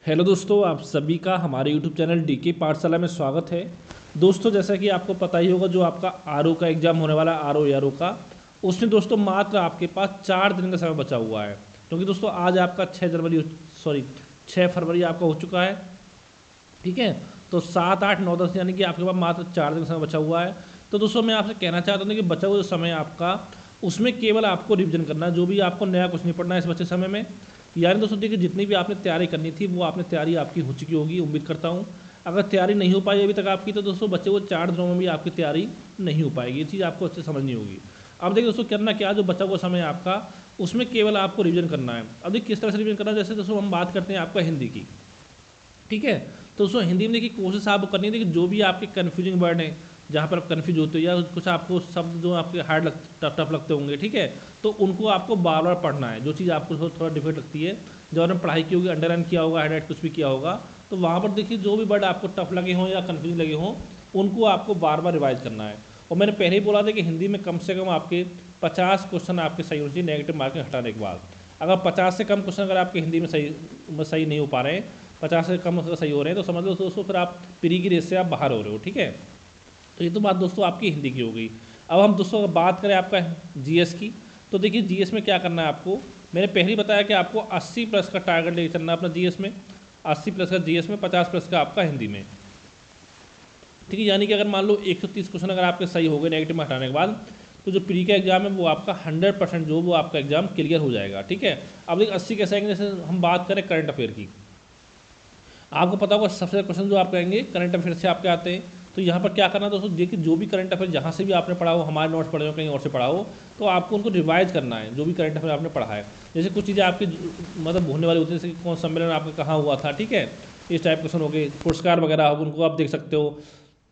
Hello दोस्तों, आप सभी का हमारे यूट्यूब चैनल डीके पाठशाला में स्वागत है। दोस्तों, जैसा कि आपको पता ही होगा, जो आपका आरओ का एग्ज़ाम होने वाला है, आरओ एआरओ का, उसमें दोस्तों मात्र आपके पास 4 दिन का समय बचा हुआ है। क्योंकि दोस्तों आज आपका 6 फरवरी आपका हो चुका है। ठीक है, तो 7, 8, 9, 10 यानी कि आपके पास मात्र 4 दिन का समय बचा हुआ है। तो दोस्तों मैं आपसे कहना चाहता हूँ कि बचा हुआ जो समय आपका, उसमें केवल आपको रिवीजन करना है। जो भी आपको नया कुछ नहीं पढ़ना है इस बचे समय में। यानी दोस्तों देखिए, जितनी भी आपने तैयारी करनी थी वो आपने तैयारी आपकी हो चुकी होगी, उम्मीद करता हूँ। अगर तैयारी नहीं हो पाई अभी तक आपकी, तो दोस्तों बच्चे वो 4 दिनों में भी आपकी तैयारी नहीं हो पाएगी। ये चीज़ आपको अच्छे से समझनी होगी। अब देखिए दोस्तों, करना क्या, जो बचा हुआ समय आपका, उसमें केवल आपको रिवीजन करना है। अब देखिए किस तरह से रिवीजन करना है। जैसे दोस्तों हम बात करते हैं आपका हिंदी की। ठीक है, तो उसमें हिंदी में देखिए कोशिश आपको करनी है, देखिए जो भी आपके कन्फ्यूजिंग वर्ड हैं, जहाँ पर आप कन्फ्यूज होते हो, या कुछ आपको शब्द जो आपके टफ लगते होंगे, ठीक है, तो उनको आपको बार बार पढ़ना है। जो चीज़ आपको थोड़ा डिफिकल्ट लगती है, जब आपने पढ़ाई की होगी, अंडरलाइन किया होगा, हाईलाइट कुछ भी किया होगा, तो वहाँ पर देखिए जो भी वर्ड आपको टफ लगे हों या कन्फ्यूजिंग लगे हों, उनको आपको बार बार रिवाइज करना है। और मैंने पहले ही बोला था कि हिंदी में कम से कम आपके 50 क्वेश्चन आपके सही होने चाहिए, नेगेटिव मार्किंग हटाने के बाद। अगर 50 से कम क्वेश्चन अगर आपके हिंदी में सही नहीं हो पा रहे हैं, 50 से कम अगर सही हो रहे हैं, तो समझ लो दोस्तों फिर आप प्री की रेस से आप बाहर हो रहे हो। ठीक है, तो ये तो बात दोस्तों आपकी हिंदी की हो गई। अब हम दोस्तों अगर बात करें आपका जीएस की, तो देखिए जीएस में क्या करना है आपको। मैंने पहले ही बताया कि आपको 80 प्लस का टारगेट लेके चलना है अपना जीएस में। 80 प्लस का जीएस में, 50 प्लस का आपका हिंदी में। ठीक है, यानी कि अगर मान लो 130 क्वेश्चन अगर आपके सही हो गए नेगेटिव में हटाने के बाद, तो जो प्री का एग्जाम है वो आपका 100% जो वो आपका एग्जाम क्लियर हो जाएगा। ठीक है, अब देखिए 80 कैसे आएंगे। जैसे हम बात करें करंट अफेयर की, आपको पता होगा सबसे ज़्यादा क्वेश्चन जो आप करेंगे करंट अफेयर से आपके आते हैं। तो यहाँ पर क्या करना है दोस्तों, देखिए जो भी करंट अफेयर जहाँ से भी आपने पढ़ा हो, हमारे नोट्स पढ़े हो, कहीं और से पढ़ा हो, तो आपको उनको रिवाइज करना है, जो भी करंट अफेयर आपने पढ़ा है। जैसे कुछ चीज़ें आपकी मतलब भूलने वाली होती है, जैसे कि कौन सम्मेलन आपका कहाँ हुआ था। ठीक है, इस टाइप क्वेश्चन हो गए, पुरस्कार वगैरह हो, उनको आप देख सकते हो।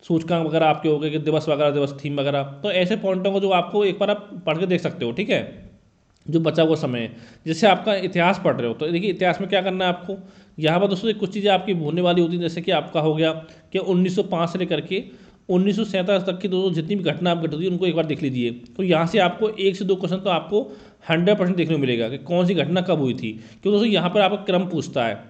सूचकांक वगैरह आपके हो गए कि दिवस वगैरह, दिवस थीम वगैरह, तो ऐसे पॉइंटों को जो आपको एक बार आप पढ़ के देख सकते हो। ठीक है, जो बचा हुआ समय है। जैसे आपका इतिहास पढ़ रहे हो, तो देखिए इतिहास में क्या करना है आपको। यहाँ पर दोस्तों कुछ चीज़ें आपकी भूलने वाली होती हैं, जैसे कि आपका हो गया कि 1905 से लेकर के 1947 तक की दोस्तों जितनी भी घटना आप घट रही है उनको एक बार देख लीजिए। तो यहाँ से आपको 1 से 2 क्वेश्चन तो आपको 100% देखने को मिलेगा कि कौन सी घटना कब हुई थी। क्योंकि दोस्तों यहाँ पर आपका क्रम पूछता है।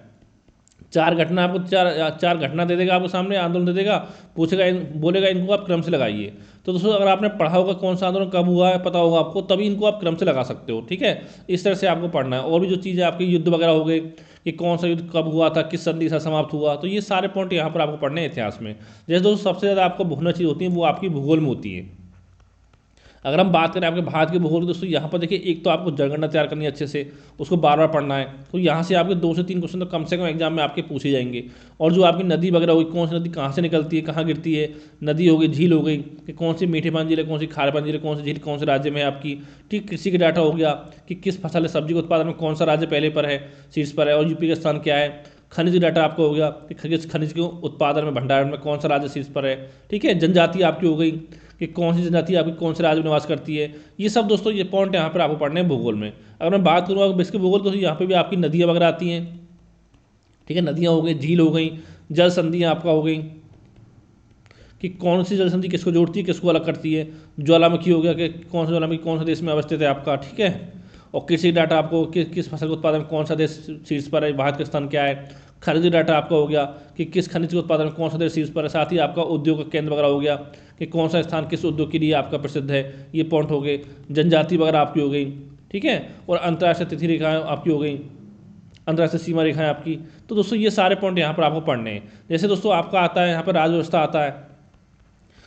चार घटना आपको चार चार घटना दे देगा आपके सामने, आंदोलन दे देगा, पूछेगा बोलेगा इनको आप क्रम से लगाइए। तो दोस्तों अगर आपने पढ़ा होगा कौन सा आंदोलन कब हुआ है, पता होगा आपको, तभी इनको आप क्रम से लगा सकते हो। ठीक है, इस तरह से आपको पढ़ना है। और भी जो चीज़ें आपके युद्ध वगैरह हो गए, कि कौन सा युद्ध कब हुआ था, किस संधि से समाप्त हुआ, तो ये सारे पॉइंट यहाँ पर आपको पढ़ने हैं इतिहास में। जैसे दोस्तों सबसे ज़्यादा आपको भूलना चीज़ होती है वो आपकी भूगोल में होती है। अगर हम बात करें आपके भारत के भूगोल की, दोस्तों यहाँ पर देखिए एक तो आपको जनगणना तैयार करनी है अच्छे से, उसको बार बार पढ़ना है। तो यहाँ से आपके 2 से 3 क्वेश्चन तो कम से कम एग्जाम में आपके पूछे जाएंगे। और जो आपकी नदी वगैरह होगी, कौन सी नदी कहाँ से निकलती है, कहाँ गिरती है, नदी हो गई, झील हो गई, कि कौन सी मीठे पानी झील है, कौन सी खारे पानी झील है, कौन सी झील कौन से राज्य में है आपकी। ठीक, कृषि का डाटा हो गया कि किस फसल है, सब्जी के उत्पादन में कौन सा राज्य पहले पर है, शीर्ष पर है, और यूपी का स्थान क्या है। खनिज डाटा आपको हो गया कि खनिज के उत्पादन में, भंडारण में कौन सा राज्य शीर्ष पर है। ठीक है, जनजाति आपकी हो गई कि कौन सी जनजाति आपकी कौन से राज्य में निवास करती है। ये सब दोस्तों ये पॉइंट यहाँ पर आपको पढ़ने हैं भूगोल में। अगर मैं बात करूँ बेसिक भूगोल, तो यहाँ पे भी आपकी नदियाँ वगैरह आती हैं। ठीक है, नदियाँ हो गई, झील हो गई, जल संधियाँ आपका हो गई कि कौन सी जल संधि किसको जोड़ती है, किसको अलग करती है। ज्वालामुखी हो गया कि कौन सा ज्वालामुखी कौन सा देश में अवस्थित है आपका। ठीक है, और कृषि डाटा आपको किस फसल के उत्पादन में कौन सा देश शीर्ष पर है, भारत का स्थान क्या है। खनिज डाटा आपका हो गया कि किस खनिज के उत्पादन में कौन सा देश शीर्ष पर है। साथ ही आपका उद्योग का केंद्र वगैरह हो गया कि कौन सा स्थान किस उद्योग के लिए आपका प्रसिद्ध है। ये पॉइंट हो गए। जनजाति वगैरह आपकी हो गई। ठीक है, और अंतर्राष्ट्रीय तिथि रेखाएं आपकी हो गई, अंतर्राष्ट्रीय सीमा रेखाएं आपकी। तो दोस्तों ये सारे पॉइंट यहाँ पर आपको पढ़ने हैं। जैसे दोस्तों आपका आता है यहाँ पर राज्य व्यवस्था आता है।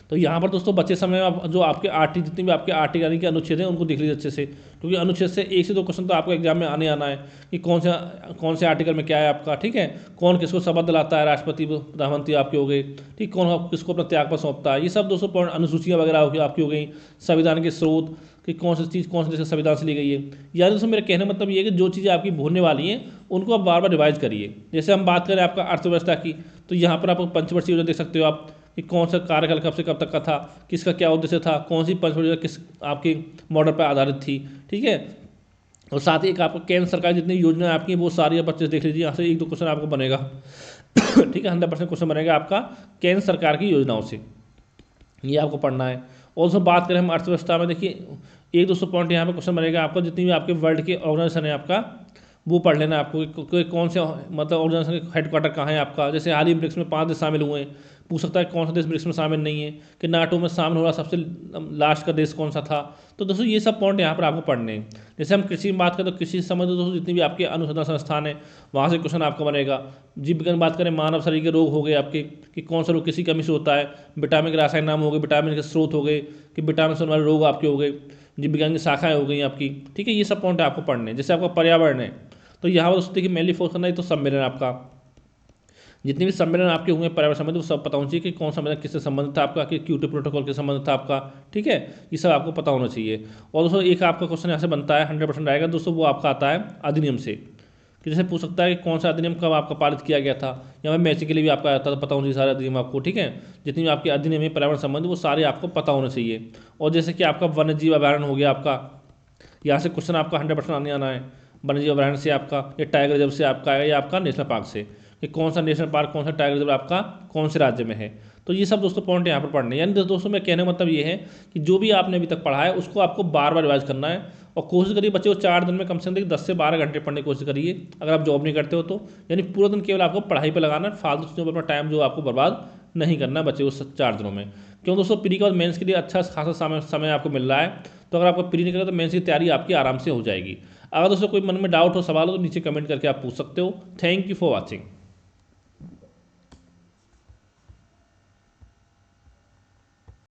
तो यहाँ पर दोस्तों बचे समय में जो आपके आर्टी जितने भी आपके आर्टी यानी कि अनुच्छेद हैं उनको देख लीजिए अच्छे से, क्योंकि अनुच्छेद से 1 से 2 क्वेश्चन तो आपको एग्जाम में आने आना है कि कौन से आर्टिकल में क्या है आपका। ठीक है, कौन किसको शपथ दिलाता है, राष्ट्रपति प्रधानमंत्री आपके हो गए। ठीक, कौन किसको अपना त्यागपत्र सौंपता है। ये सब दोस्तों पॉइंट, अनुसूचियाँ वगैरह होगी आपकी हो गई। संविधान के स्रोत कि कौन सी चीज़ कौन से देश के संविधान से ली गई है। यानी दोस्तों मेरे कहने का मतलब ये है कि जो चीज़ें आपकी भूलने वाली हैं उनको आप बार बार रिवाइज करिए। जैसे हम बात करें आपका अर्थव्यवस्था की, तो यहाँ पर आप पंचवर्षीय योजना देख सकते हो आप कि कौन सा कार्यकाल कब से कब तक का था, किसका क्या उद्देश्य था, कौन सी पंचवर्षीय योजना किस आपके मॉडल पर आधारित थी। ठीक है, और साथ ही एक आपको केंद्र सरकार जितनी योजना आपकी हैं वो सारी आप अच्छे से देख लीजिए। यहाँ से 1-2 क्वेश्चन आपको बनेगा। ठीक है, 100% क्वेश्चन बनेगा आपका केंद्र सरकार की योजनाओं से, ये आपको पढ़ना है। और उसमें बात करें हम अर्थव्यवस्था में, देखिए 100-200 पॉइंट यहाँ पे क्वेश्चन बनेगा आपका, जितनी भी आपके वर्ल्ड के ऑर्गेनाइजेशन है आपका, वो पढ़ लेना आपको कौन से मतलब ऑर्गेनाइजेशन का हेडक्वार्टर कहाँ है आपका। जैसे हाल ही ब्रिक्स में 5 देश शामिल हुए हैं, पूछ सकता है कौन सा देश ब्रिक्स में शामिल नहीं है, कि नाटो में शामिल हो रहा सबसे लास्ट का देश कौन सा था। तो दोस्तों ये सब पॉइंट यहाँ पर आपको पढ़ने हैं। जैसे हम कृषि में बात करें तो कृषि से संबंधित दोस्तों जितनी भी आपके अनुसंधान संस्थान है वहाँ से क्वेश्चन आपका बनेगा। जीव विज्ञान बात करें, मानव शरीर के रोग हो गए आपके, कि कौन सा रोग किसी कमी से होता है। विटामिन के रासायनिक नाम हो गए, विटामिन के स्रोत हो गए, कि विटामिन से होने वाले रोग आपके हो गए। जीव विज्ञान की शाखाएं हो गई आपकी, ठीक है। ये सब पॉइंट आपको पढ़ने हैं। जैसे आपका पर्यावरण है तो यहाँ पर दोस्तों देखिए मेनली फोकस करना है तो सम्मेलन आपका, जितने भी सम्मेलन आपके हुए पर्यावरण संबंधित वो सब पता होना चाहिए कि कौन सा सम्मेलन किससे संबंधित था आपका, कि क्योटो प्रोटोकॉल के संबंधित था आपका, ठीक है। ये सब आपको पता होना चाहिए। और दोस्तों एक आपका क्वेश्चन यहाँ से बनता है 100% आएगा दोस्तों, वो आपका आता है अधिनियम से, कि जैसे पूछ सकता है कि कौन सा अधिनियम कब आपका पारित किया गया था, या मैं मैचिंग के लिए भी आपका आता था, पता होना चाहिए सारे अधिनियम आपको, ठीक है। जितनी भी आपके अधिनियम है पर्यावरण संबंधी वो सारे आपको पता होना चाहिए। और जैसे कि आपका वन्य जीव अभयारण्य हो गया आपका, यहाँ से क्वेश्चन आपका 100% आने आना है। वन्य जीव अभयारण्य से आपका, ये टाइगर रिजर्व से आपका आएगा, या आपका नेशनल पार्क से, कि कौन सा नेशनल पार्क कौन सा टाइगर रिजर्व आपका कौन से राज्य में है। तो ये सब दोस्तों पॉइंट यहाँ पर पढ़ने, यानी दोस्तों मैं कहने का मतलब ये है कि जो भी आपने अभी तक पढ़ा है उसको आपको बार बार रिवाइज करना है। और कोशिश करिए बच्चे को 4 दिन में कम से कम 10 से 12 घंटे पढ़ने की कोशिश करिए, अगर आप जॉब नहीं करते हो तो। यानी पूरा दिन केवल आपको पढ़ाई पर लगाना है, फालतू चीज़ों पर अपना टाइम जो आपको बर्बाद नहीं करना है बच्चे उस 4 दिनों में। क्यों दोस्तों, प्री के बाद मेंस के लिए अच्छा खासा समय आपको मिल रहा है। तो अगर आपको प्री नहीं करेगा तो मेंस की तैयारी आपकी आराम से हो जाएगी। अगर दोस्तों कोई मन में डाउट हो, सवाल हो, तो नीचे कमेंट करके आप पूछ सकते हो। Thank you for watching.